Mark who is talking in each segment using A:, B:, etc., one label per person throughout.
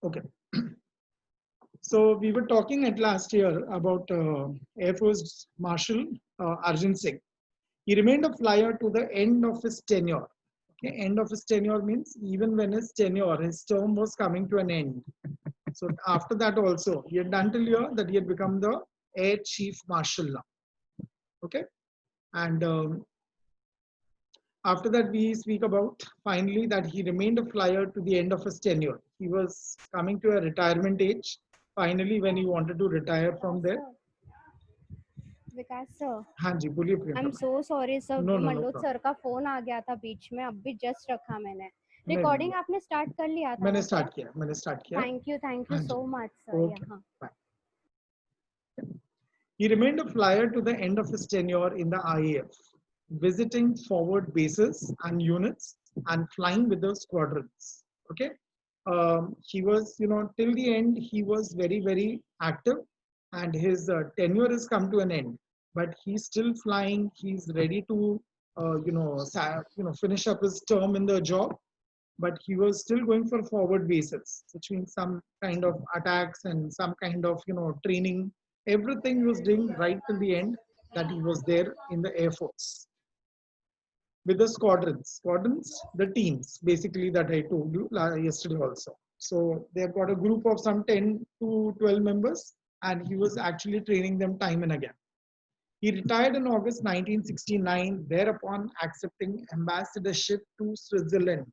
A: Okay. So we were talking at last year about Air Force Marshal Arjun Singh. He remained a flyer to the end of his tenure. Okay, end of his tenure means even when his tenure, his term was coming to an end. So after that also, he had done till year that he had become the Air Chief Marshal now. Okay, and after that we speak about finally that he remained a flyer to the end of his tenure. He was coming to a retirement age. Finally, when he wanted to retire from there.
B: Vikas sir,
A: हाँ जी, बोलिए
B: I am
A: Priyanka ma'am.
B: So sorry sir,
A: no no no
B: Manoj
A: problem.
B: Sir का phone आ गया था बीच में, अब भी जस्ट रखा मैंने।
A: नहीं नहीं
B: रिकॉर्डिंग आपने स्टार्ट कर लिया था
A: मैंने
B: ना सर?
A: स्टार्ट किया, मैंने स्टार्ट किया।
B: थैंक यू
A: हाँ जी,
B: सो मच सर।
A: ओके
B: यहाँ
A: bye. He remained a flyer to the end of his tenure in the IAF, visiting forward bases and units and flying with the squadrons. Okay, he was, till the end, he was very, very active, and his tenure has come to an end. But he's still flying. He's ready to, finish up his term in the job. But he was still going for forward bases, which means some kind of attacks and some kind of training. Everything he was doing right till the end that he was there in the Air Force with the squadrons, the teams basically that I told you yesterday also. So they've got a group of some 10 to 12 members, and he was actually training them time and again. He retired in August 1969, thereupon accepting ambassadorship to Switzerland.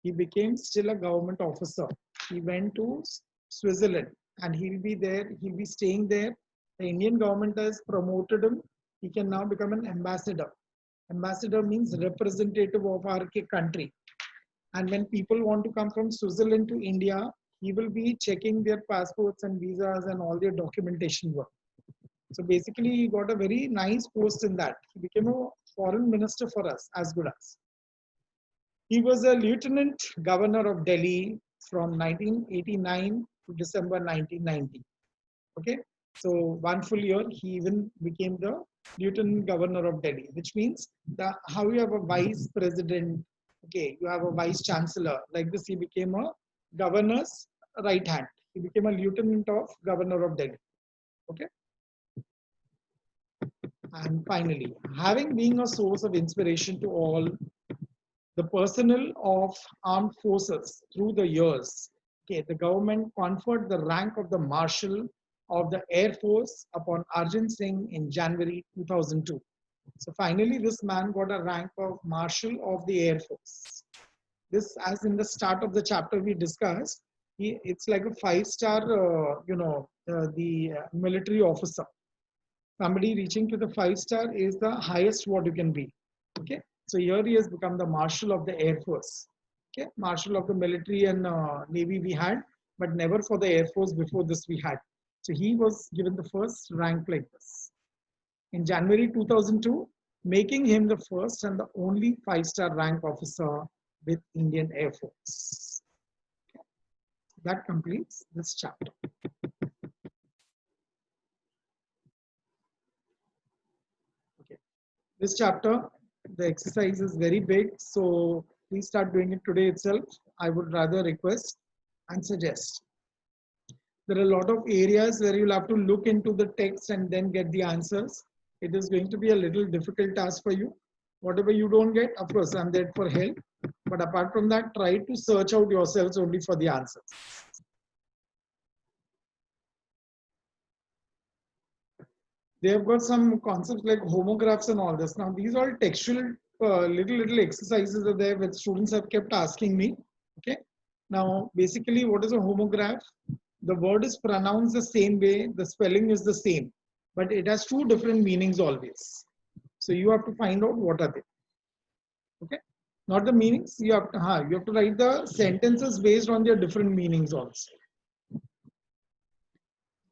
A: He became still a government officer. He went to Switzerland, and he'll be there, he'll be staying there. The Indian government has promoted him. He can now become an ambassador. Ambassador means representative of our country. And when people want to come from Switzerland to India, he will be checking their passports and visas and all their documentation work. So basically, he got a very nice post in that. He became a foreign minister for us, as good as. He was a lieutenant governor of Delhi from 1989 to December 1990. Okay, so one full year he even became the lieutenant governor of Delhi, which means that how you have a vice president, okay, you have a vice chancellor. Like this, he became a governor's right hand. He became a lieutenant of governor of Delhi. Okay, and finally, having been a source of inspiration to all the personnel of armed forces through the years. Okay, the government conferred the rank of the Marshal of the Air Force upon Arjun Singh in January 2002. So finally, this man got a rank of Marshal of the Air Force. This, as in the start of the chapter we discussed, it's like a five-star, the military officer. Somebody reaching to the five-star is the highest what you can be. Okay, so here he has become the Marshal of the Air Force. Okay, Marshal of the military and Navy we had, but never for the Air Force before this we had. So he was given the first rank like this in January 2002, making him the first and the only five-star rank officer with Indian Air Force. Okay. That completes this chapter. Okay, this chapter, the exercise is very big, so please start doing it today itself. I would rather request and suggest. There are a lot of areas where you'll have to look into the text and then get the answers. It is going to be a little difficult task for you. Whatever you don't get, of course, I'm there for help. But apart from that, try to search out yourselves only for the answers. They have got some concepts like homographs and all this. Now, these are all textual little exercises are there which students have kept asking me. Okay. Now, basically, what is a homograph? The word is pronounced the same way, the spelling is the same, but it has two different meanings always. So you have to find out what are they. Okay, not the meanings. You have to write the sentences based on their different meanings also.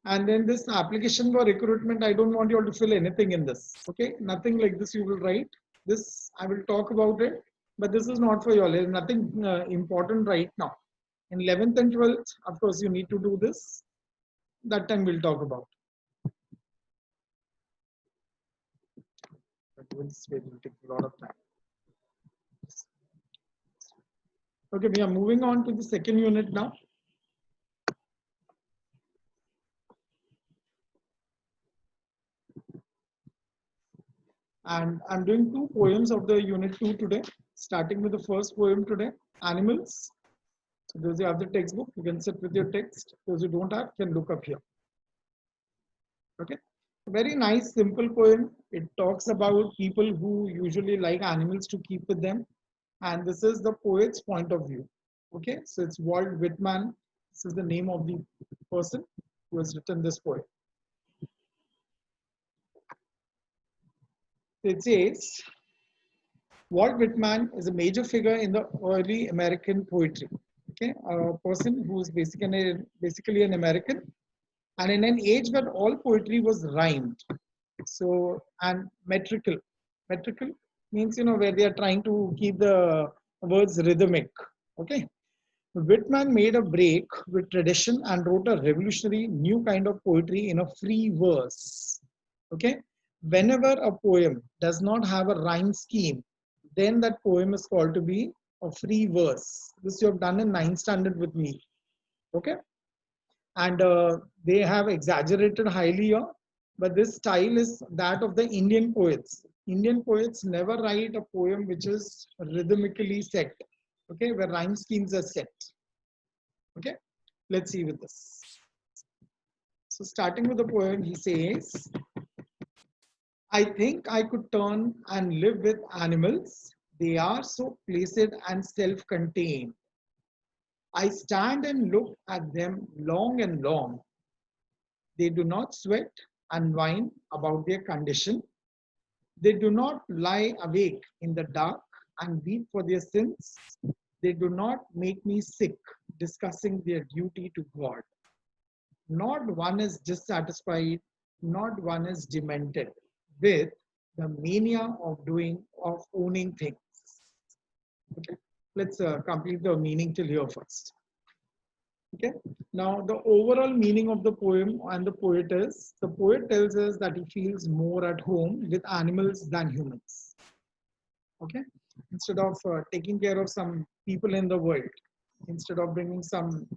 A: And then this application for recruitment, I don't want you all to fill anything in this. Okay, nothing like this you will write. This I will talk about it, but this is not for you all. There's nothing important right now. In 11th and 12th, of course, you need to do this. That time we'll talk about. But this will take a lot of time. Okay, we are moving on to the second unit now. And I'm doing two poems of the unit 2 today, starting with the first poem today, Animals. So those who have the textbook, you can sit with your text. Those who don't have, can look up here. Okay. Very nice, simple poem. It talks about people who usually like animals to keep with them. And this is the poet's point of view. Okay. So it's Walt Whitman. This is the name of the person who has written this poem. It says, Walt Whitman is a major figure in the early American poetry. Okay, a person who is basically an American, and in an age where all poetry was rhymed, so and metrical. Metrical means where they are trying to keep the words rhythmic. Okay, Whitman made a break with tradition and wrote a revolutionary new kind of poetry in a free verse. Okay, whenever a poem does not have a rhyme scheme, then that poem is called to be a free verse. This you have done in 9th standard with me. Okay, and they have exaggerated highly here, but this style is that of the Indian poets. Indian poets never write a poem which is rhythmically set. Okay, where rhyme schemes are set. Okay, let's see with this. So starting with the poem, he says, I think I could turn and live with animals. They are so placid and self-contained. I stand and look at them long and long. They do not sweat and whine about their condition. They do not lie awake in the dark and weep for their sins. They do not make me sick discussing their duty to God. Not one is dissatisfied, not one is demented with the mania of owning things. Okay, let's complete the meaning till here first. Okay, now the overall meaning of the poem and the poet is, the poet tells us that he feels more at home with animals than humans. Okay, instead of taking care of some people in the world, instead of bringing some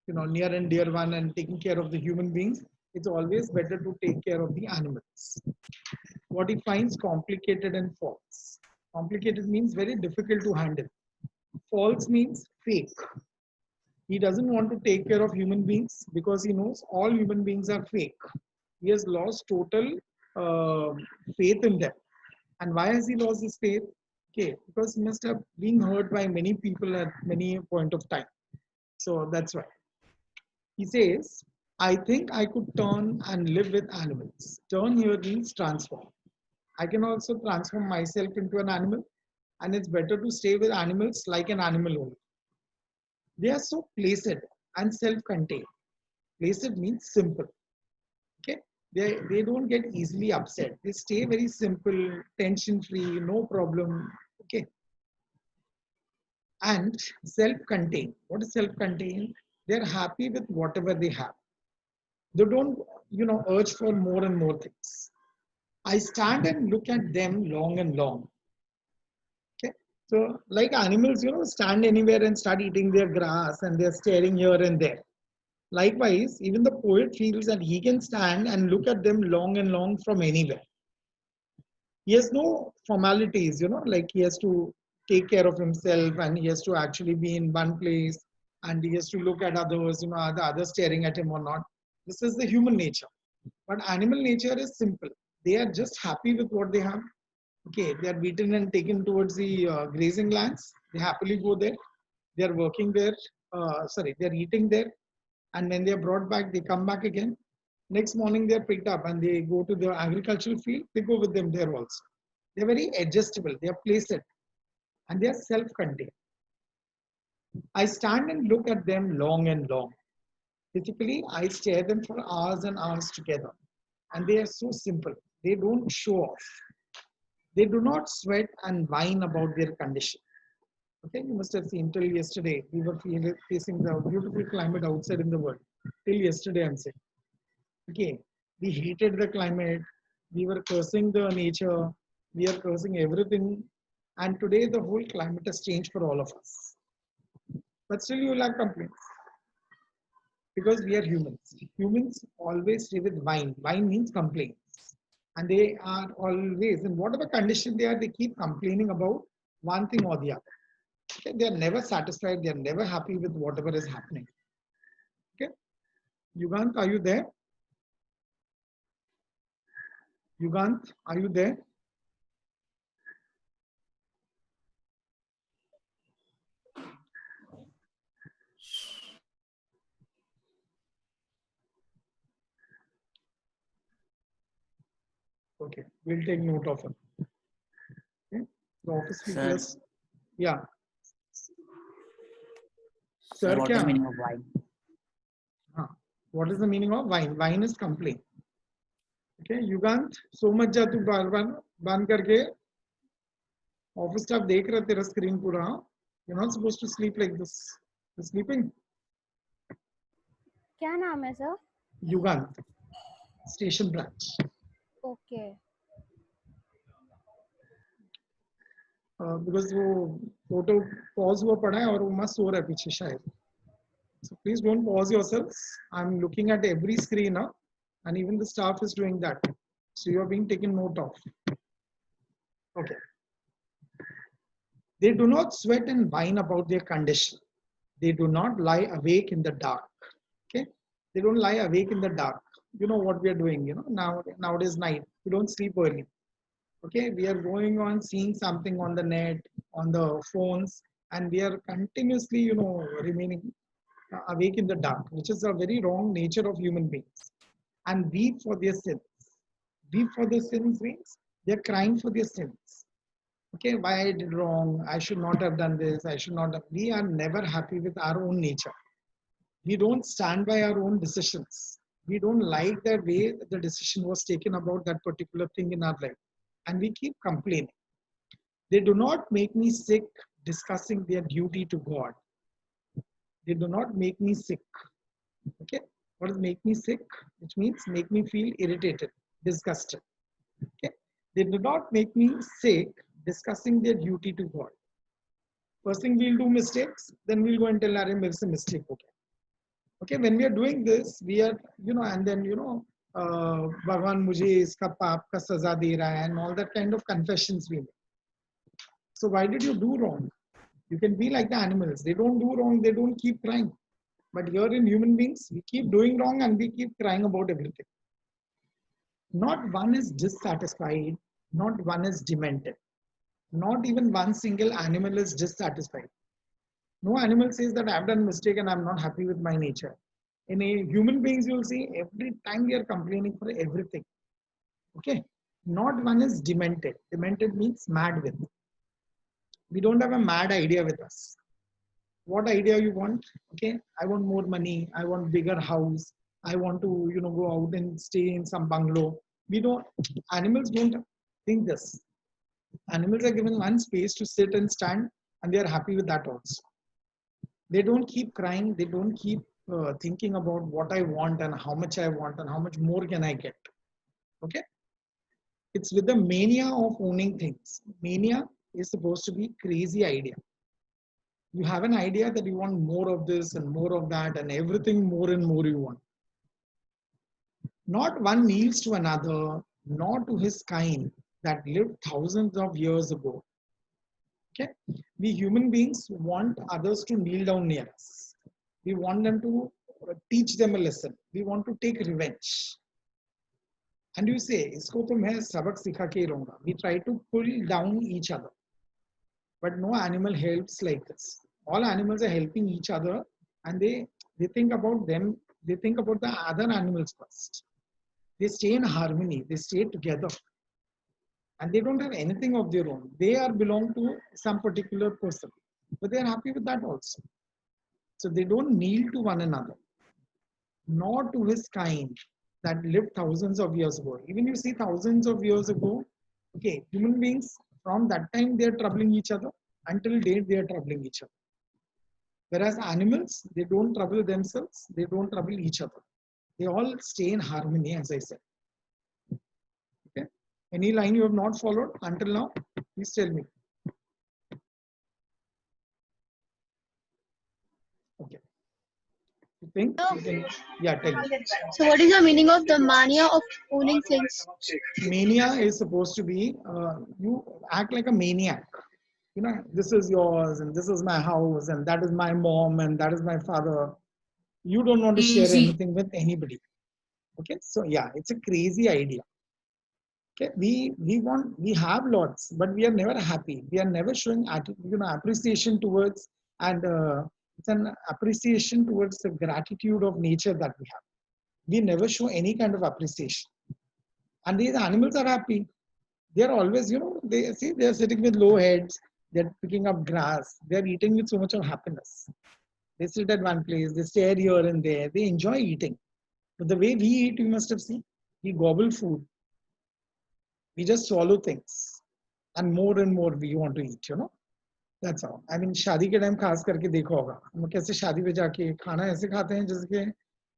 A: near and dear one and taking care of the human beings, it's always better to take care of the animals. What he finds complicated and false. Complicated means very difficult to handle. False means fake. He doesn't want to take care of human beings because he knows all human beings are fake. He has lost total uh, faith in them. And why has he lost his faith? Okay, because he must have been hurt by many people at many point of time. So that's why. He says, I think I could turn and live with animals. Turn here means transform. I can also transform myself into an animal, and it's better to stay with animals like an animal only. They are so placid and self-contained. Placid means simple. Okay, they don't get easily upset. They stay very simple, tension-free, no problem. Okay, and self-contained. What is self-contained? They're happy with whatever they have. They don't, urge for more and more things. I stand and look at them long and long. Okay. So like animals, stand anywhere and start eating their grass and they're staring here and there. Likewise, even the poet feels that he can stand and look at them long and long from anywhere. He has no formalities, like he has to take care of himself and he has to actually be in one place and he has to look at others, are the others staring at him or not. This is the human nature. But animal nature is simple. They are just happy with what they have. Okay, they are beaten and taken towards the grazing lands. They happily go there. They are working there. They are eating there. And when they are brought back, they come back again. Next morning, they are picked up and they go to the agricultural field. They go with them there also. They are very adjustable. They are placed and they are self-contained. I stand and look at them long and long. Typically, I stare them for hours and hours together. And they are so simple. They don't show off. They do not sweat and whine about their condition. Okay, you must have seen till yesterday, we were facing the beautiful climate outside in the world. Till yesterday, I'm saying. Okay, we hated the climate. We were cursing the nature. We are cursing everything. And today, the whole climate has changed for all of us. but still you will have complaints because we are humans. Humans always stay with whine. Whine means complaints. And they are always, in whatever condition they are, they keep complaining about one thing or the other. Okay? They are never satisfied. They are never happy with whatever is happening. Okay? Yugant, are you there? Yugant, are you there? Okay, we'll take note of it. Okay, the office people
C: Sir,
A: yeah.
C: sir,
A: Sir,
C: what is
A: क्या?
C: the meaning of wine?
A: What is the meaning of wine? Wine is complaint. Okay, Yugant, so much जा तू बार बार बंद करके office staff देख रहा तेरा screen पूरा. You're not supposed to sleep like this. You're sleeping.
B: क्या नाम है sir?
A: Yugant, station branch.
B: Okay
A: Because वो photo pause हुआ पड़ा है और वो मस्त सो रहा है पीछे शायद. So please don't pause yourselves. I'm looking at every screen now, and even the staff is doing that. So you are being taken note of. Okay. They do not sweat and whine about their condition. They do not lie awake in the dark. Okay. They don't lie awake in the dark. You know what we are doing, you know, nowadays night. We don't sleep early. Okay. We are going on seeing something on the net, on the phones, and we are continuously, you know, remaining awake in the dark, which is a very wrong nature of human beings. And weep for their sins. Weep for their sins means they're crying for their sins. Okay, why I did wrong, I should not have done this, I should not have. We are never happy with our own nature. We don't stand by our own decisions. We don't like the way the decision was taken about that particular thing in our life. And we keep complaining. They do not make me sick discussing their duty to God. They do not make me sick. Okay, what does make me sick? Which means make me feel irritated, disgusted. Okay, they do not make me sick discussing their duty to God. First thing we'll do mistakes, then we'll go and tell Arey mere se mistake ho gaya. Okay, when we are doing this, we are, you know, and then, you know, Bhagwan mujhe iska paap ka saza de raha hai, and all that kind of confessions we make. So why did you do wrong? You can be like the animals. They don't do wrong, they don't keep crying. But here in human beings, we keep doing wrong and we keep crying about everything. Not one is dissatisfied, not one is demented. Not even one single animal is dissatisfied. No animal says that I've done mistake and I'm not happy with my nature. In a human beings, you'll see every time we are complaining for everything. Okay. Not one is demented. Demented means mad with. We don't have a mad idea with us. What idea you want? Okay. I want more money. I want bigger house. I want to, you know, go out and stay in some bungalow. We don't, animals don't think this. Animals are given one space to sit and stand, and they are happy with that also. They don't keep crying. They don't keep thinking about what I want and how much I want and how much more can I get. Okay. It's with the mania of owning things. Mania is supposed to be crazy idea. You have an idea that you want more of this and more of that and everything more and more you want. Not one kneels to another, nor to his kind that lived thousands of years ago. Okay, we human beings want others to kneel down near us. We want them to teach them a lesson. We want to take revenge. And you say, "Isko to main sabak sikha ke rahunga." We try to pull down each other. But no animal helps like this. All animals are helping each other, and they think about them. They think about the other animals first. They stay in harmony. They stay together. And they don't have anything of their own. They are belong to some particular person, but they are happy with that also. So they don't kneel to one another, nor to his kind that lived thousands of years ago. Even you see thousands of years ago, okay, human beings from that time they are troubling each other until date they are troubling each other. Whereas animals, they don't trouble themselves, they don't trouble each other. They all stay in harmony, as I said. Okay. Any line you have not followed until now, please tell me. Okay. You think? You can, yeah, tell me.
B: So what is the meaning of the mania of owning things?
A: Mania is supposed to be you act like a maniac. You know, this is yours and this is my house and that is my mom and that is my father. You don't want to share anything with anybody. Okay, so yeah, it's a crazy idea. Okay, we have lots, but we are never happy. We are never showing appreciation towards, and it's an appreciation towards the gratitude of nature that we have. We never show any kind of appreciation. And these animals are happy. They are always, they see they are sitting with low heads. They're picking up grass. They're eating with so much of happiness. They sit at one place. They stare here and there. They enjoy eating. But the way we eat, you must have seen. We gobble food. We just swallow things, and more we want to eat. That's all. I mean, शादी के time खास करके देखा होगा हम कैसे शादी पे जाके खाना ऐसे खाते हैं जैसे कि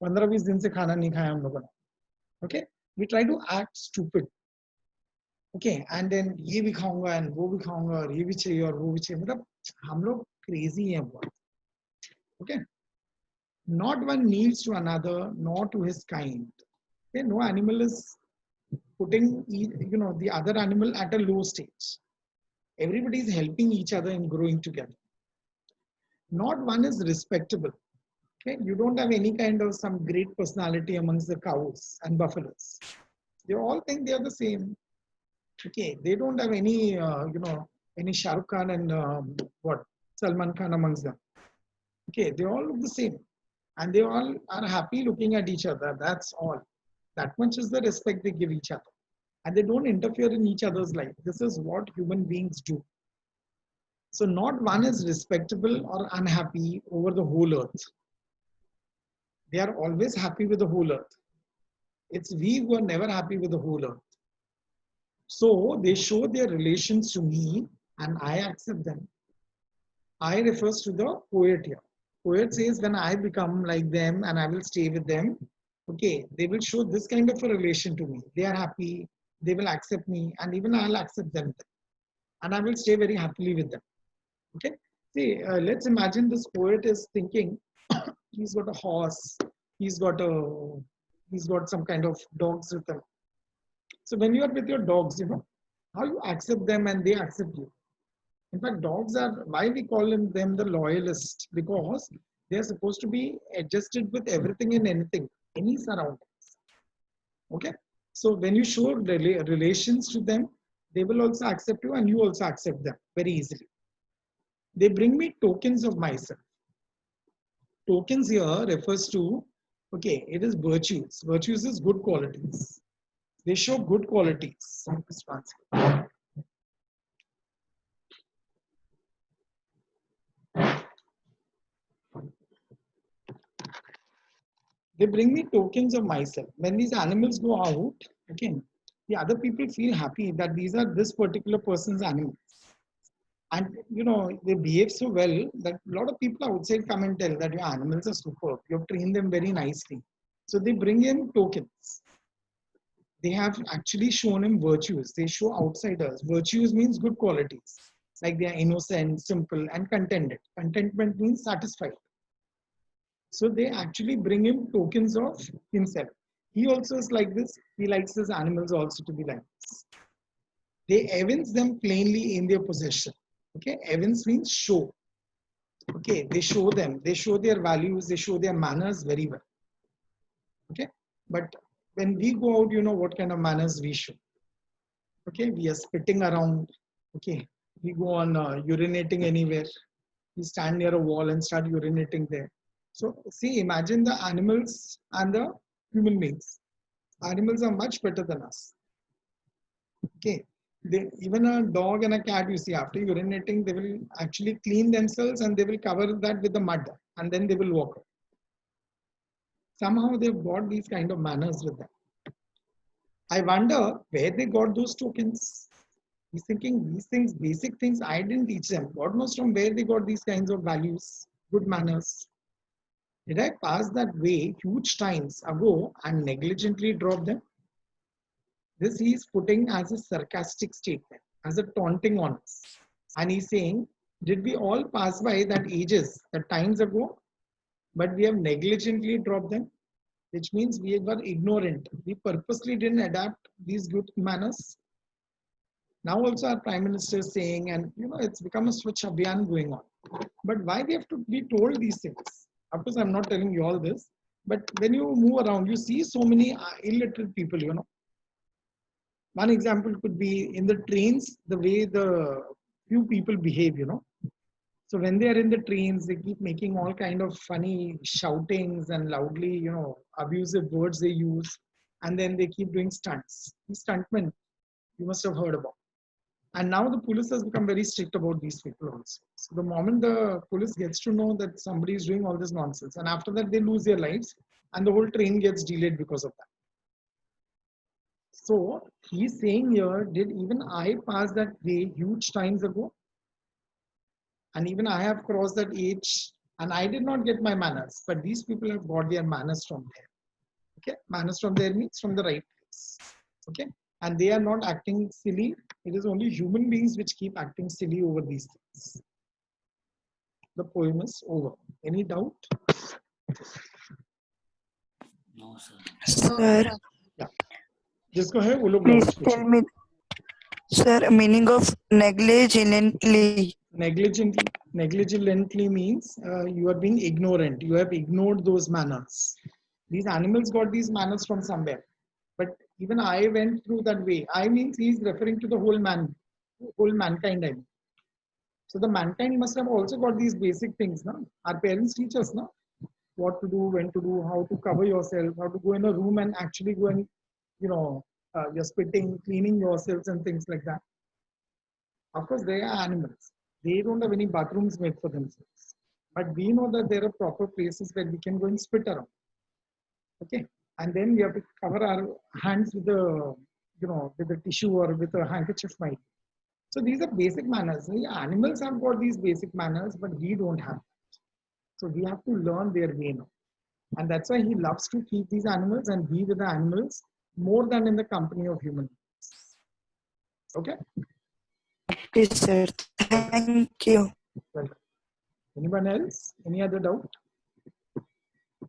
A: 15-20 दिन से खाना नहीं खाया हम लोगों ने. Okay, we try to act stupid. Okay, and then ये भी खाऊंगा and वो भी खाऊंगा और ये भी चाहिए और वो भी चाहिए. मतलब हम लोग crazy हैं बहुत. Okay, not one needs to another, nor to his kind. Okay, no animal is putting the other animal at a low stage. Everybody is helping each other and growing together. Not one is respectable. Okay, you don't have any kind of some great personality amongst the cows and buffaloes. They all think they are the same. Okay, they don't have any any Shah Rukh Khan and Salman Khan amongst them. Okay, they all look the same, and they all are happy looking at each other. That's all. That much is the respect they give each other. And they don't interfere in each other's life. This is what human beings do. So not one is respectable or unhappy over the whole earth. They are always happy with the whole earth. It's we who are never happy with the whole earth. So they show their relations to me and I accept them. I refers to the poet here. Poet says when I become like them and I will stay with them, okay, they will show this kind of a relation to me. They are happy, they will accept me, and even I'll accept them. And I will stay very happily with them. Okay. See, let's imagine this poet is thinking he's got a horse, he's got some kind of dogs with him. So when you are with your dogs, how you accept them and they accept you. In fact, dogs are why we call them the loyalists, because they are supposed to be adjusted with everything and anything, any surroundings. Okay. So when you show relations to them, they will also accept you and you also accept them very easily. They bring me tokens of myself. Tokens here refers to, okay, it is virtues. Virtues is good qualities. They show good qualities. They bring me tokens of myself. When these animals go out, okay, the other people feel happy that these are this particular person's animals. And they behave so well that a lot of people outside come and tell that your animals are superb. You've trained them very nicely. So they bring in tokens. They have actually shown him virtues. They show outsiders. Virtues means good qualities. Like they are innocent, simple, and contented. Contentment means satisfied. So they actually bring him tokens of himself. He also is like this. He likes his animals also to be like this. They evince them plainly in their possession. Okay, evince means show. Okay, they show them. They show their values. They show their manners very well. Okay, but when we go out, what kind of manners we show. Okay, we are spitting around. Okay, we go on urinating anywhere. We stand near a wall and start urinating there. So see, imagine the animals and the human beings. Animals are much better than us. Okay, even a dog and a cat, you see, after urinating, they will actually clean themselves and they will cover that with the mud and then they will walk. Somehow they've got these kind of manners with them. I wonder where they got those tokens. He's thinking these things, basic things, I didn't teach them. God knows from where they got these kinds of values, good manners. Did I pass that way huge times ago and negligently drop them? This he is putting as a sarcastic statement, as a taunting on us. And he's saying, did we all pass by that ages, that times ago? but we have negligently dropped them, which means we were ignorant. We purposely didn't adapt these good manners. Now also our Prime Minister is saying, and it's become a Swachh Abhiyan going on. But why we have to be told these things? Of course, I'm not telling you all this, but when you move around, you see so many illiterate people, One example could be in the trains, the way the few people behave, So when they are in the trains, they keep making all kind of funny shoutings and loudly, abusive words they use. And then they keep doing stunts. These stuntmen, you must have heard about. And now the police has become very strict about these people also. So the moment the police gets to know that somebody is doing all this nonsense, and after that they lose their lives, and the whole train gets delayed because of that. So he's saying here, did even I pass that way huge times ago? And even I have crossed that age, and I did not get my manners, but these people have got their manners from there. Okay, manners from there means from the right place. Okay, and they are not acting silly. It is only human beings which keep acting silly over these things. The poem is over. Any doubt?
C: No, sir.
D: Sir,
A: Yeah. Just go ahead.
D: please tell me, sir, meaning of negligently.
A: Negligently means you are being ignorant. You have ignored those manners. These animals got these manners from somewhere. But even I went through that way. I means he is referring to the whole mankind. I mean. So the mankind must have also got these basic things. No? Our parents teach us what to do, when to do, how to cover yourself, how to go in a room and actually go and, you're spitting, cleaning yourselves and things like that. Of course, they are animals. They don't have any bathrooms made for themselves. But we know that there are proper places where we can go and spit around. Okay. And then we have to cover our hands with a tissue or with a handkerchief might. So these are basic manners. The animals have got these basic manners, but we don't have. So we have to learn their way now. And that's why he loves to keep these animals and be with the animals more than in the company of humans. Okay?
D: Okay, sir. Thank you.
A: Welcome. Anyone else? Any other doubt?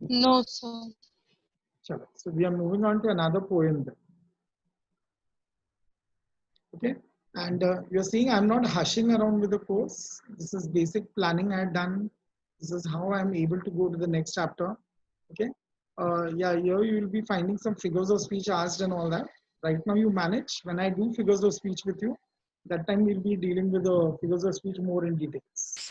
B: No, sir.
A: So we are moving on to another poem then. Okay? And you're seeing I'm not hushing around with the course. This is basic planning I had done. This is how I'm able to go to the next chapter. Okay? Yeah, here you will be finding some figures of speech asked and all that. Right now you manage. When I do figures of speech with you, that time we'll be dealing with the figures of speech more in details.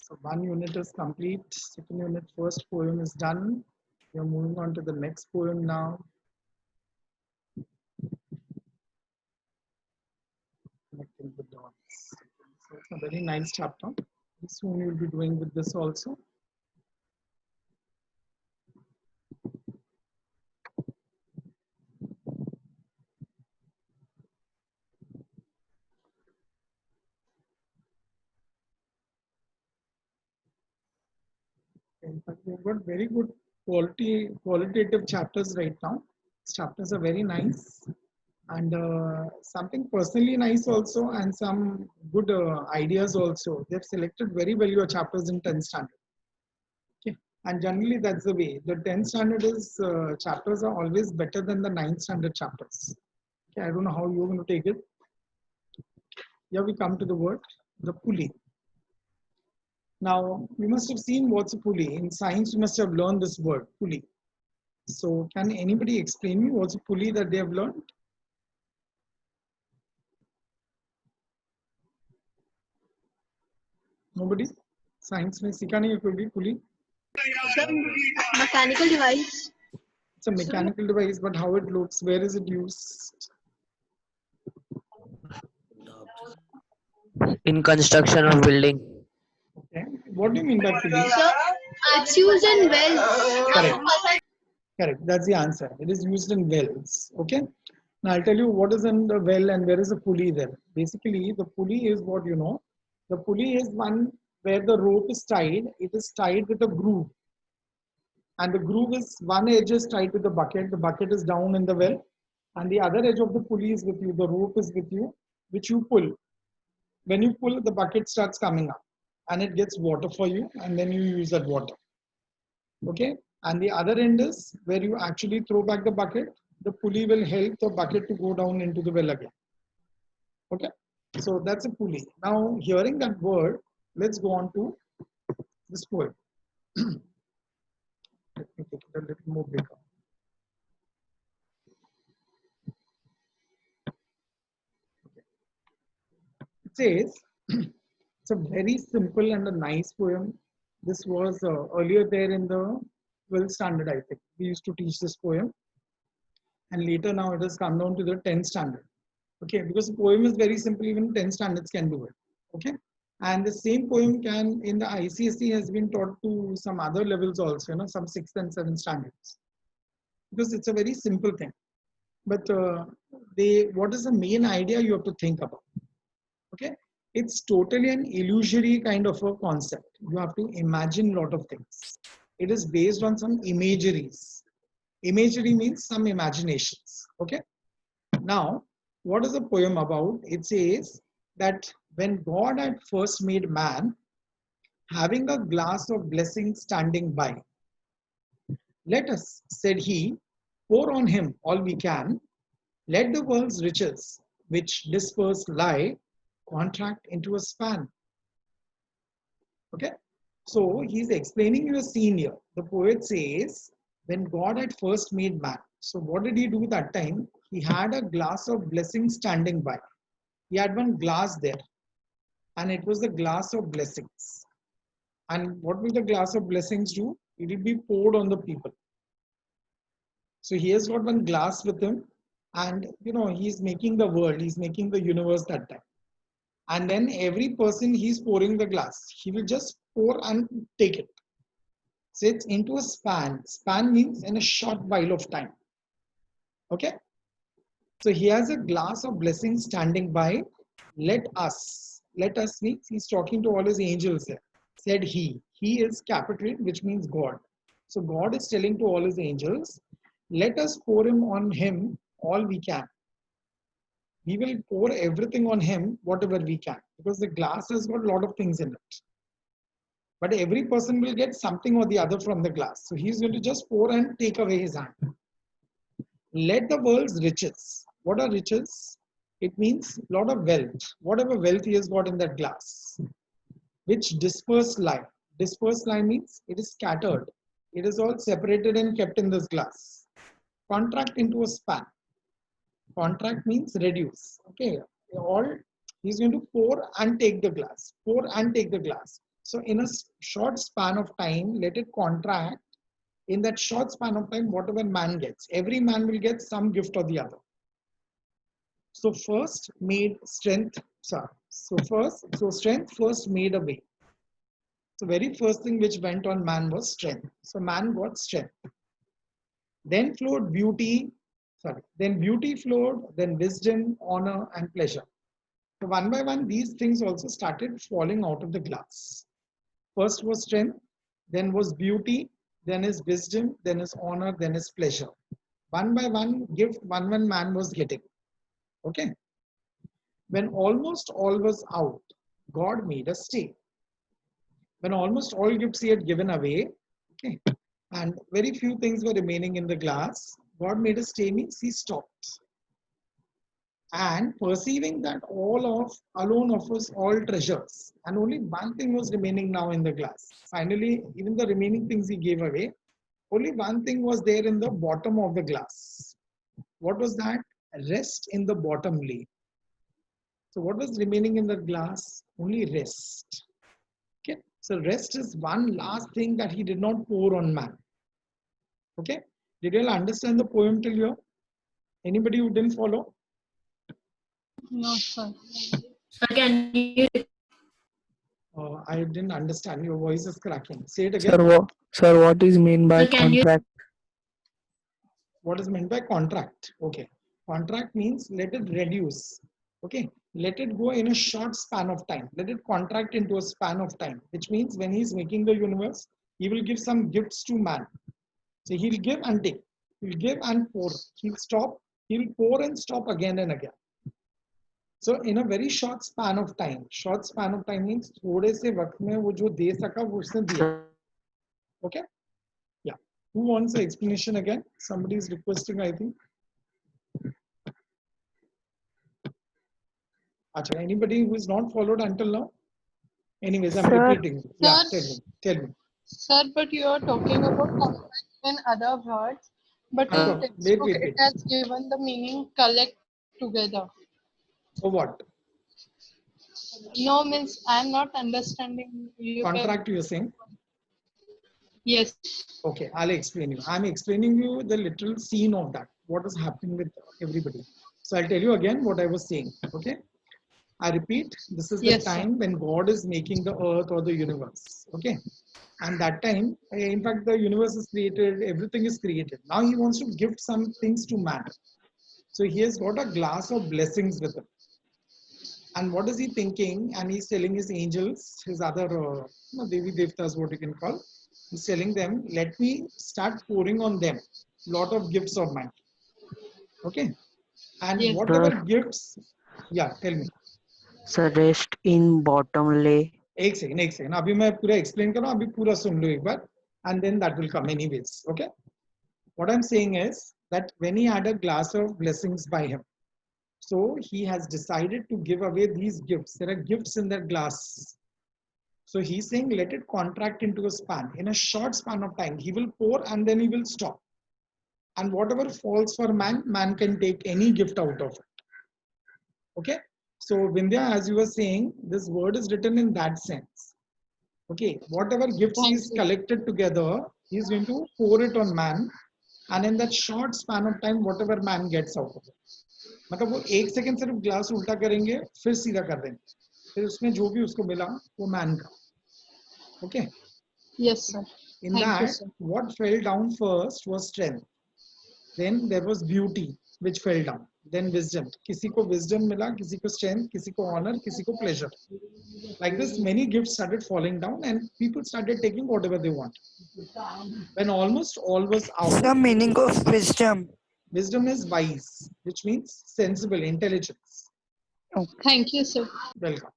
A: So one unit is complete, second unit, first poem is done. We are moving on to the next poem now. Connecting the dots. So it's a very nice chapter. Soon we will be doing with this also. In fact, we've got very good qualitative chapters right now. These chapters are very nice. And something personally nice also, and some good ideas also. They've selected very well your chapters in 10th standard. Okay. And generally that's the way. The 10th standard is chapters are always better than the 9th standard chapters. Okay, I don't know how you're going to take it. Here we come to the word, the pulley. Now, you must have seen what's a pulley. In science, you must have learned this word, pulley. So, can anybody explain me what's a pulley that they have learned? Nobody? Science में सीखा नहीं कोई भी pulley?
B: Sir, mechanical device.
A: It's a mechanical device, but how it looks, where is it used?
E: In construction of building.
A: Okay. What do you mean by pulley?
B: Sir, it's used in wells.
A: Correct. Correct. That's the answer. It is used in wells. Okay. Now I'll tell you what is in the well and where is the pulley there. Basically, the pulley is what you know. The pulley is one where the rope is tied. It is tied with a groove. And the groove is one edge is tied to the bucket is down in the well, and the other edge of the pulley is with you, the rope is with you, which you pull. When you pull, the bucket starts coming up and it gets water for you, and then you use that water. Okay, and the other end is where you actually throw back the bucket. The pulley will help the bucket to go down into the well again. Okay, so that's a pulley. Now hearing that word, let's go on to this poem. Let me take it a little more bigger. It says, it's a very simple and a nice poem. This was earlier there in the 12th standard, I think. We used to teach this poem. And later now it has come down to the 10th standard. Okay, because the poem is very simple, even 10 standards can do it. Okay, and the same poem can in the ICSE has been taught to some other levels also, some 6th and 7th standards, because it's a very simple thing. But what is the main idea you have to think about? Okay, it's totally an illusory kind of a concept. You have to imagine a lot of things. It is based on some imageries. Imagery means some imaginations. Okay, now what is the poem about? It says that when God had first made man, having a glass of blessing standing by, let us, said he, pour on him all we can. Let the world's riches, which dispersed lie, contract into a span. Okay, so he's explaining you a scene here. The poet says, when God had first made man, so what did he do that time? He had a glass of blessing standing by. He had one glass there, and it was the glass of blessings. And what will the glass of blessings do? It will be poured on the people. So he has got one glass with him, and he's making the world, he's making the universe that time. And then every person he's pouring the glass, he will just pour and take it. So it's into a span. Span means in a short while of time. Okay. So he has a glass of blessing standing by. Let us means he's talking to all his angels there. Said he is capital, which means God. So God is telling to all his angels, let us pour on him all we can. We will pour everything on him, whatever we can, because the glass has got a lot of things in it. But every person will get something or the other from the glass. So he's going to just pour and take away his hand. Let the world's riches. What are riches? It means a lot of wealth. Whatever wealth he has got in that glass, which dispersed lie. Dispersed lie means it is scattered. It is all separated and kept in this glass. Contract into a span. Contract means reduce. Okay, he's going to pour and take the glass. Pour and take the glass. So in a short span of time, let it contract. In that short span of time, whatever man gets, every man will get some gift or the other. So first made strength. So strength first made a way. So very first thing which went on man was strength. So man got strength. Then flowed beauty. Then beauty flowed, then wisdom, honor, and pleasure. So one by one, these things also started falling out of the glass. First was strength, then was beauty, then is wisdom, then is honor, then is pleasure. One by one gift, one man was getting. Okay. When almost all was out, God made a stay. When almost all gifts he had given away, okay, and very few things were remaining in the glass, God made a stay means he stopped. And perceiving that alone offers all treasures, and only one thing was remaining now in the glass. Finally, even the remaining things he gave away, only one thing was there in the bottom of the glass. What was that? Rest in the bottom lay. So what was remaining in the glass? Only rest. Okay. So rest is one last thing that he did not pour on man. Okay. Did you all understand the poem till here? Anybody who didn't follow?
B: No, sir.
C: Sir, can you
A: I didn't understand. Your voice is cracking. Say it
F: Sir,
A: again.
F: what is mean by
C: Sir, can you-
F: contract?
A: What is meant by contract? Okay. Contract means let it reduce. Okay. Let it go in a short span of time. Let it contract into a span of time, which means when he's making the universe, he will give some gifts to man. So he'll give and take. He'll give and pour. He'll stop. He'll pour and stop again and again. So in a very short span of time means थोड़े से वक्त में वो जो दे सका वो उसने दिया. Okay. Yeah. Who wants the explanation again? Somebody is requesting, I think. Achha, anybody who is not followed until now? Anyways, I'm
D: Sir.
A: repeating. Yeah,
F: Sir.
A: tell me.
F: Sir, but you are talking about contract in other words, but in
A: Achha,
F: textbook
A: wait.
F: it has given the meaning collect together.
A: For what?
F: No means I am not understanding you.
A: Contract you're saying?
F: Yes.
A: Okay, I'll explain you. I'm explaining you the literal scene of that. What is happening with everybody. So I'll tell you again what I was saying. Okay. I repeat, this is the
F: Yes, sir.
A: time when God is making the earth or the universe. Okay. And that time, in fact, the universe is created, everything is created. Now he wants to gift some things to man. So he has got a glass of blessings with him. And what is he thinking? And he's telling his angels, his other Devi Devtas, what you can call. He's telling them, let me start pouring on them lot of gifts of mine. Okay. And
F: Yes.
A: whatever
E: Sir.
A: gifts, yeah, tell me.
E: Sir, rest in bottom lay.
A: एक second अभी मैं पूरा explain कर रहा हूँ अभी पूरा सुन लो एक बार and then that will come anyways. Okay. What I'm saying is that when he had a glass of blessings by him, so he has decided to give away these gifts. There are gifts in that glass. So he's saying let it contract into a span. In a short span of time, he will pour and then he will stop. And whatever falls for man, man can take any gift out of it. Okay. So Vindhya, as you were saying, this word is written in that sense. Okay. Whatever gifts he is collected together, he is going to pour it on man. And in that short span of time, whatever man gets out of it. मतलब वो एक second सिर्फ glass उल्टा करेंगे फिर सीधा कर देंगे फिर उसमें जो भी उसको मिला वो मैन का. Okay.
F: Yes, sir.
A: In
F: Thank you,
A: that,
F: sir.
A: what fell down first was strength. Then there was beauty, which fell down. Then wisdom. किसी को wisdom मिला, किसी को strength, किसी को honor, किसी को pleasure. Like this, many gifts started falling down, and people started taking whatever they want. When almost all was out,
D: The meaning of wisdom.
A: wisdom is wise, which means sensible, intelligence.
F: Thank you, sir.
A: Welcome.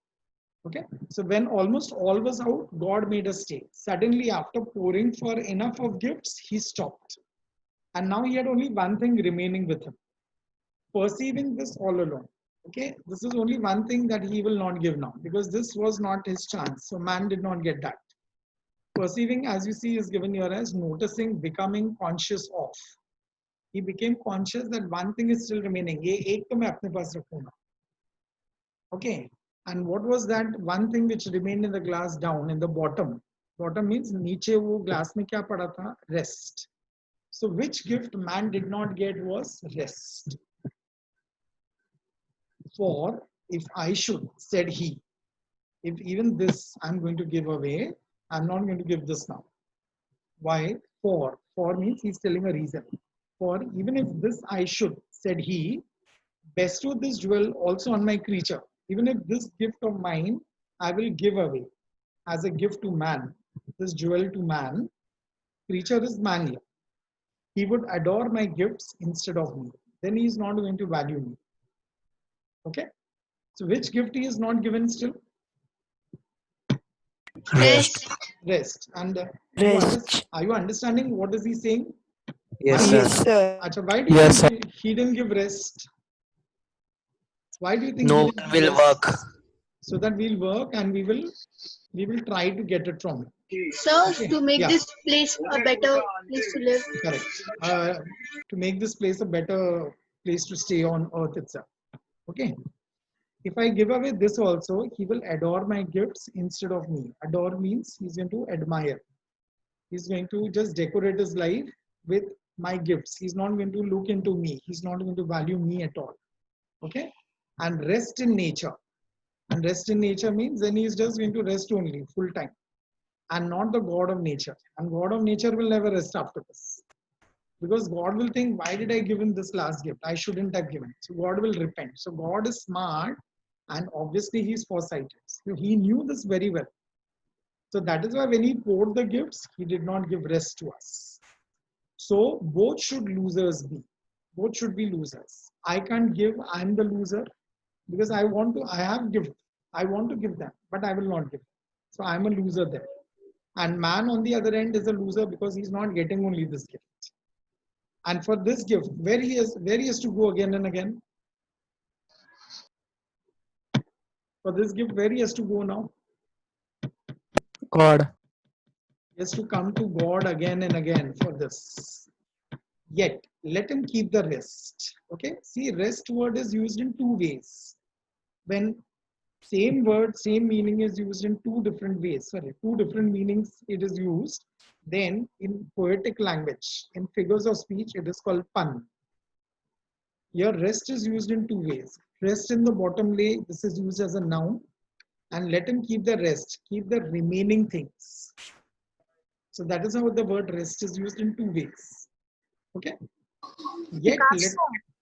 A: Okay. So when almost all was out, God made a stay. Suddenly, after pouring for enough of gifts, he stopped. And now he had only one thing remaining with him. Perceiving this all alone. Okay. This is only one thing that he will not give now because this was not his chance. So man did not get that. Perceiving, as you see, is given here as noticing, becoming conscious of. He became conscious that one thing is still remaining. ये एक तो मैं अपने पास रखूंगा. Okay. And what was that one thing which remained in the glass down in the bottom? Bottom means नीचे वो glass में क्या पड़ा था? Rest. So which gift man did not get was rest. For if I should, said he, if even this I'm going to give away, I'm not going to give this now. Why? For means he's telling a reason. For even if this I should, said he, bestow this jewel also on my creature. Even if this gift of mine I will give away as a gift to man, this jewel to man, creature is man here. He would adore my gifts instead of me. Then he is not going to value me. Okay. So which gift he is not given still?
B: Rest.
A: Rest. And
D: Rest.
A: are you understanding what is he saying?
E: Yes,
A: Why
E: sir.
D: Yes, sir.
A: Achha, why do you
E: Yes,
A: think he didn't give rest? Why do you think
E: No
A: he
E: one
A: didn't
E: will
A: give rest?
E: work.
A: So that we'll work and we will try to get it from him.
B: Sir,
A: Okay.
B: to make
A: Yeah.
B: this place a better place to live.
A: Correct. To make this place a better place to stay on earth itself. Okay. If I give away this also, he will adore my gifts instead of me. Adore means he's going to admire. He's going to just decorate his life with my gifts. He's not going to look into me. He's not going to value me at all. Okay. And rest in nature. And rest in nature means then he's just going to rest only full time. And not the God of nature. And God of nature will never rest after this. Because God will think, why did I give him this last gift? I shouldn't have given. So God will repent. So God is smart, and obviously he's foresighted. So he knew this very well. So that is why when he poured the gifts, he did not give rest to us. So both should losers be. Both should be losers. I can't give, I'm the loser, because I have gift. I want to give them, but I will not give. So I'm a loser there. And man on the other end is a loser because he's not getting only this gift. And for this gift, where he has to go again and again? For this gift, where he has to go now?
G: God.
A: He has to come to God again and again for this. Yet, let him keep the rest. Okay? See, rest word is used in two ways. When same word, same meaning is used in two different ways. Sorry, two different meanings it is used. Then in poetic language, in figures of speech, it is called pun. Here, rest is used in two ways. Rest in the bottom lay, this is used as a noun. And let him keep the rest, keep the remaining things. So that is how the word rest is used in two ways. Okay? Yet,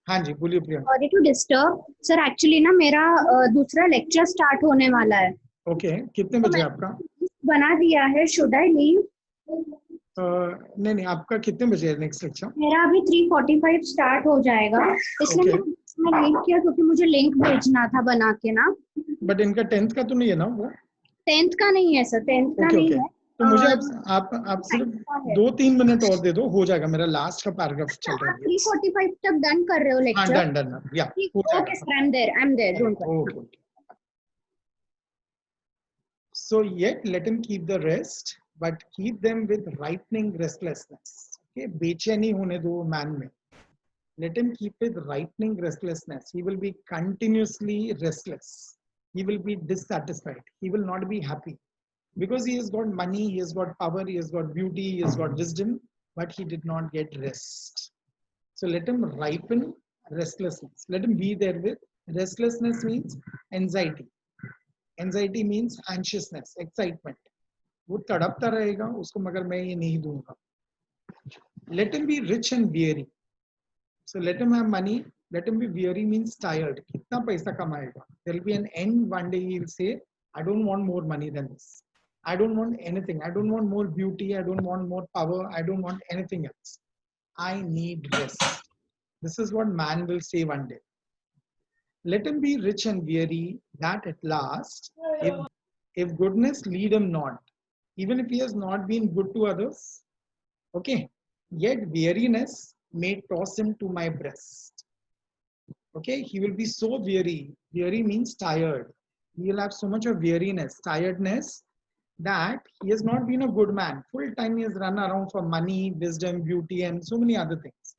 A: हाँ जी बोलिए Priyanka.
B: Sorry to disturb, sir. Actually ना मेरा दूसरा lecture start होने वाला है.
A: Okay, कितने बजे आपका?
B: बना दिया है. Should I leave?
A: नहीं आपका कितने बजे है नेक्स्ट लेक्चर?
B: मेरा अभी 3:45 स्टार्ट हो जाएगा. इसलिए मैं लीव किया क्योंकि मुझे लिंक भेजना था बना के ना.
A: बट इनका 10th का तो नहीं है ना वो?
B: 10th का नहीं है सर. 10th का नहीं है.
A: तो मुझे आप सिर्फ 2-3 मिनट और दे दो, हो जाएगा. मेरा लास्ट का पैराग्राफ चल रहा है.
B: 3:45 तक डन कर रहे हो लेक्चर?
A: हाँ डन या
B: okay sir. I am there don't worry.
A: Okay. So yet let him keep the rest, but keep them with rightening restlessness. Okay, बेचैनी होने दो man में. Let him keep with rightening restlessness. He will be continuously restless. He will be dissatisfied. He will not be happy. Because he has got money, he has got power, he has got beauty, he has got wisdom, but he did not get rest. So let him ripen restlessness. Let him be there with restlessness means anxiety. Anxiety means anxiousness, excitement. वो तड़पता रहेगा उसको मगर मैं ये नहीं दूंगा. Let him be rich and weary. So let him have money. Let him be weary means tired. कितना पैसा कमाएगा? There will be an end. One day he will say, I don't want more money than this. I don't want anything. I don't want more beauty. I don't want more power. I don't want anything else. I need rest. This is what man will say one day. Let him be rich and weary, that at last, if goodness lead him not, even if he has not been good to others, okay, yet weariness may toss him to my breast. Okay, he will be so weary. Weary means tired. He will have so much of weariness, tiredness, that he has not been a good man. Full time he has run around for money, wisdom, beauty, and so many other things.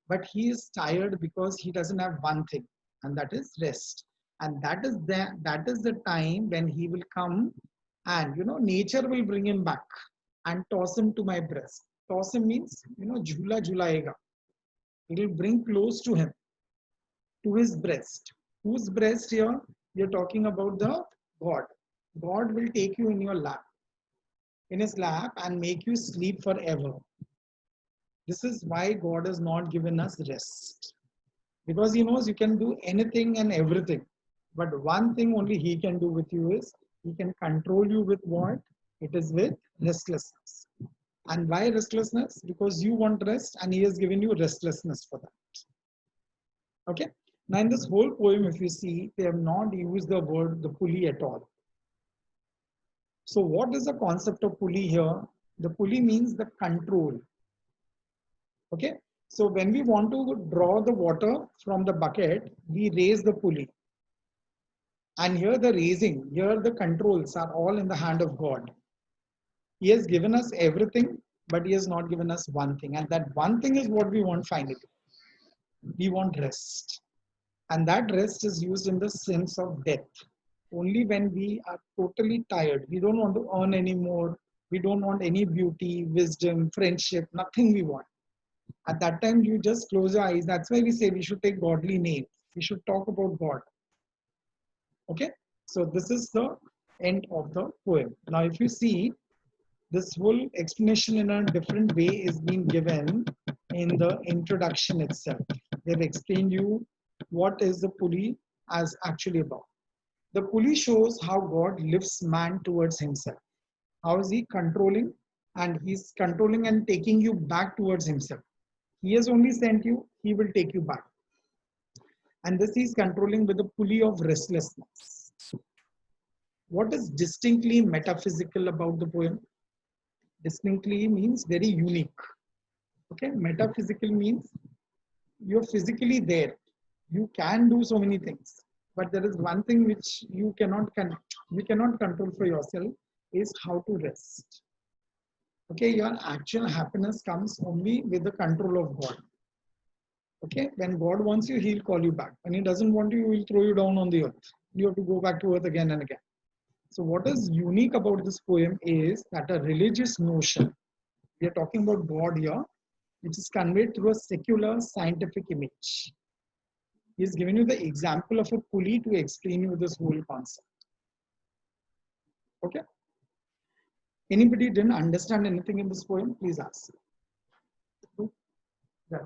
A: But he is tired because he doesn't have one thing, and that is rest. And that is the time when he will come, and nature will bring him back and toss him to my breast. Toss him means jhula jhulaega. It will bring close to him, to his breast. Whose breast here? You're talking about the God. God will take you in his lap and make you sleep forever. This is why God has not given us rest. Because he knows you can do anything and everything. But one thing only he can do with you is, he can control you with what? It is with restlessness. And why restlessness? Because you want rest and he has given you restlessness for that. Okay. Now in this whole poem, if you see, they have not used the word the pulley at all. So what is the concept of pulley here? The pulley means the control. Okay. So when we want to draw the water from the bucket, we raise the pulley. And here the raising, here the controls are all in the hand of God. He has given us everything, but he has not given us one thing. And that one thing is what we want finally. We want rest. And that rest is used in the sense of death. Only when we are totally tired, we don't want to earn anymore. We don't want any beauty, wisdom, friendship, nothing we want. At that time, you just close your eyes. That's why we say we should take godly names. We should talk about God. Okay. So this is the end of the poem. Now, if you see, this whole explanation in a different way is being given in the introduction itself. They've explained you what is the pulley as actually about. The pulley shows how God lifts man towards himself. How is he controlling? And he's controlling and taking you back towards himself. He has only sent you, he will take you back. And this is controlling with the pulley of restlessness. What is distinctly metaphysical about the poem? Distinctly means very unique. Okay, metaphysical means you're physically there. You can do so many things, but there is one thing which you cannot control for yourself, is how to rest. Okay, your actual happiness comes only with the control of God. Okay, when God wants you, he'll call you back. When he doesn't want you, he will throw you down on the earth. You have to go back to earth again and again. So what is unique about this poem is that a religious notion, we are talking about God here, which is conveyed through a secular scientific image. He's given you the example of a pulley to explain you this whole concept. Okay. Anybody didn't understand anything in this poem? Please ask. Yeah.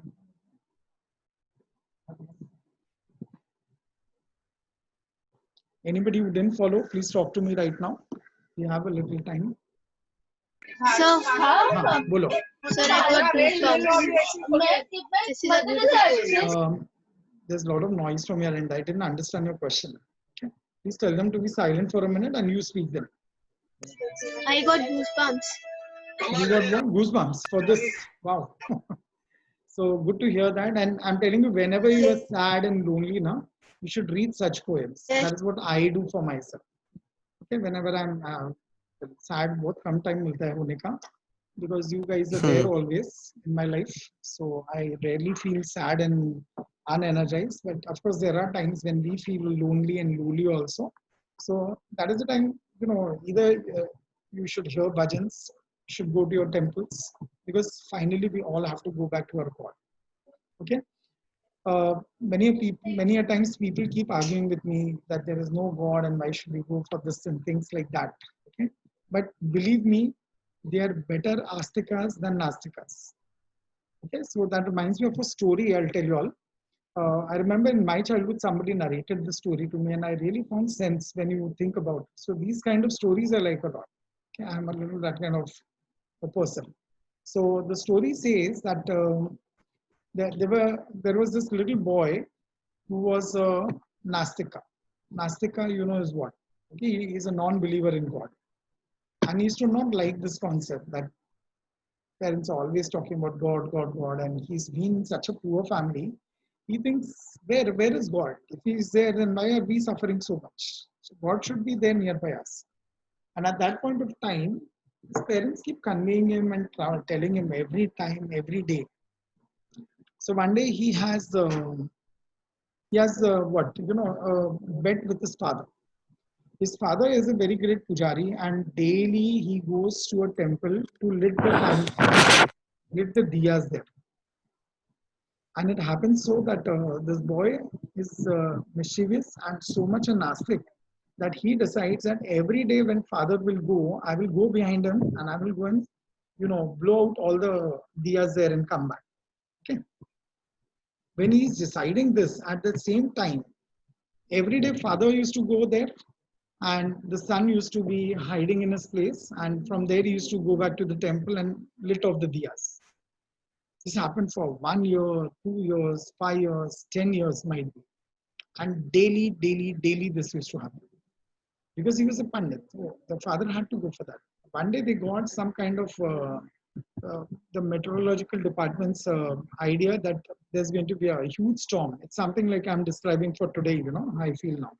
A: Anybody who didn't follow, please talk to me right now. You have a little time.
B: So,
A: Bolo.
B: sir, I got goosebumps. This is a beautiful poem.
A: There's a lot of noise from your end. I didn't understand your question. Okay. Please tell them to be silent for a minute and you speak them.
B: I got goosebumps.
A: You got what? Goosebumps for this. Wow. So good to hear that. And I'm telling you, whenever you are sad and lonely now, you should read such poems.
B: Yes.
A: That is what I do for myself. Okay, whenever I'm sad, बहुत कम time मिलता है होने का, because you guys are there always in my life. So I rarely feel sad and unenergized. But of course, there are times when we feel lonely and lonely also. So that is the time, you know, either you should hear bhajans, you should go to your temples, because finally we all have to go back to our God. Okay. Many a times people keep arguing with me that there is no God and why should we go for this and things like that. Okay, but believe me, they are better astikas than nastikas. Okay, so that reminds me of a story I'll tell you all. I remember in my childhood somebody narrated the story to me, and I really found sense when you think about it. So these kind of stories I like a lot. Okay, I'm a little that kind of a person. So the story says that. There was this little boy who was a Nastika. Nastika, you know, is what? Okay, he is a non-believer in God. And he used to not like this concept that parents are always talking about God, God, God. And he's been in such a poor family. He thinks, where is God? If he's there, then why are we suffering so much? So God should be there nearby us. And at that point of time, his parents keep conveying him and telling him every time, every day. So one day he has bet with his father. His father is a very great pujari, and daily he goes to a temple to lit the diyas there. And it happens so that this boy is mischievous and so much a nastic that he decides that every day when father will go, I will go behind him and I will go and, you know, blow out all the diyas there and come back. Okay. When he is deciding this, at the same time, every day father used to go there and the son used to be hiding in his place, and from there he used to go back to the temple and lit off the diyas. This happened for 1 year, 2 years, 5 years, 10 years might be. And daily this used to happen. Because he was a pandit, so the father had to go for that. One day they got some kind of the meteorological department's idea that there's going to be a huge storm. It's something like I'm describing for today, you know, I feel now.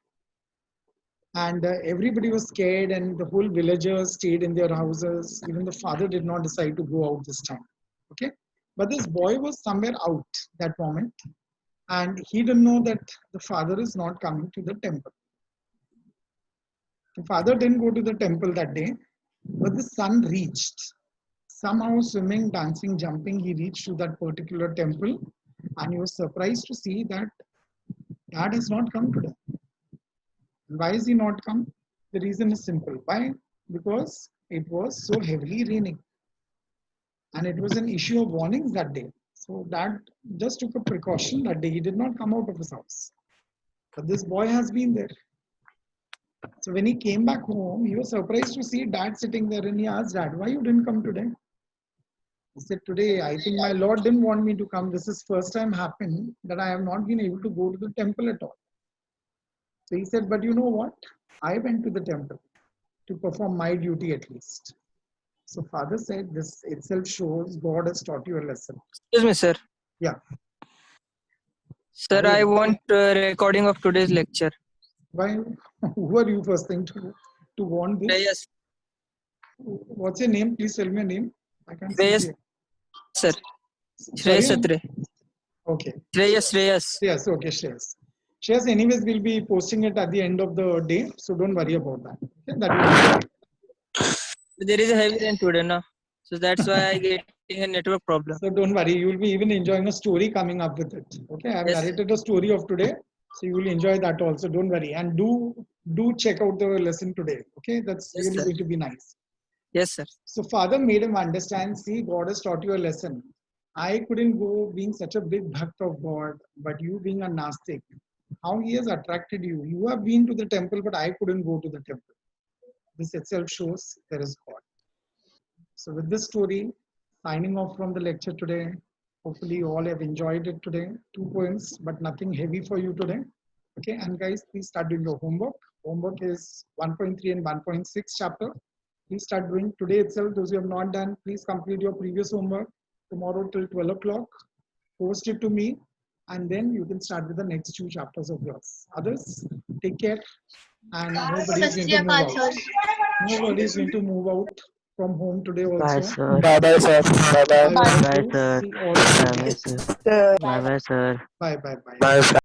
A: And everybody was scared and the whole villagers stayed in their houses. Even the father did not decide to go out this time. Okay. But this boy was somewhere out that moment. And he didn't know that the father is not coming to the temple. The father didn't go to the temple that day, but the son reached. Somehow swimming, dancing, jumping, he reached to that particular temple, and he was surprised to see that dad has not come today. Why is he not come? The reason is simple. Why? Because it was so heavily raining. And it was an issue of warnings that day. So dad just took a precaution that day. He did not come out of his house. But this boy has been there. So when he came back home, he was surprised to see dad sitting there, and he asked dad, why you didn't come today? He said, today, I think my Lord didn't want me to come. This is first time happened that I have not been able to go to the temple at all. So he said, but you know what? I went to the temple to perform my duty at least. So father said, this itself shows God has taught you a lesson.
G: Excuse me, sir.
A: Yeah.
G: Sir, I want a recording of today's lecture.
A: Why? Who are you first thing to want this?
G: Yes,
A: What's your name? Please tell me your name. I can't see
G: Shreyas,
A: you.
G: sir.
A: Sorry?
G: Shreyas Atre.
A: Okay.
G: Shreyas.
A: Yes, okay, Shreyas. Shreyas, anyways, we'll be posting it at the end of the day, so don't worry about that. Okay? That will be
G: There is a heavy rain today, no? So that's why I getting a network problem.
A: So don't worry, you will be even enjoying a story coming up with it. Okay, I've
G: Yes.
A: narrated a story of today, so you will enjoy that also. Don't worry, and do check out the lesson today. Okay, that's
G: Yes,
A: really
G: sir.
A: going to be nice.
G: Yes, sir.
A: So father made him understand. See, God has taught you a lesson. I couldn't go being such a big bhakt of God, but you being a Nastik, how he has attracted you. You have been to the temple, but I couldn't go to the temple. This itself shows there is God. So with this story, signing off from the lecture today. Hopefully you all have enjoyed it today. 2 points, but nothing heavy for you today. Okay, and guys, please start doing your homework. Homework is 1.3 and 1.6 chapter. Please start doing today itself. Those who have not done, please complete your previous homework tomorrow till 12 o'clock. Post it to me, and then you can start with the next 2 chapters of yours. Others, take care, and nobody is going to move out. Nobody is going to move out from home today
E: Bye,
A: also.
E: sir.
D: Bye-bye, sir.
A: I
D: Bye-bye.
A: want
E: Bye,
A: to
E: sir.
A: see all of you.
E: Bye, sir.
D: Sir.
E: Bye, sir.
A: Bye, bye, bye.
D: Bye, sir.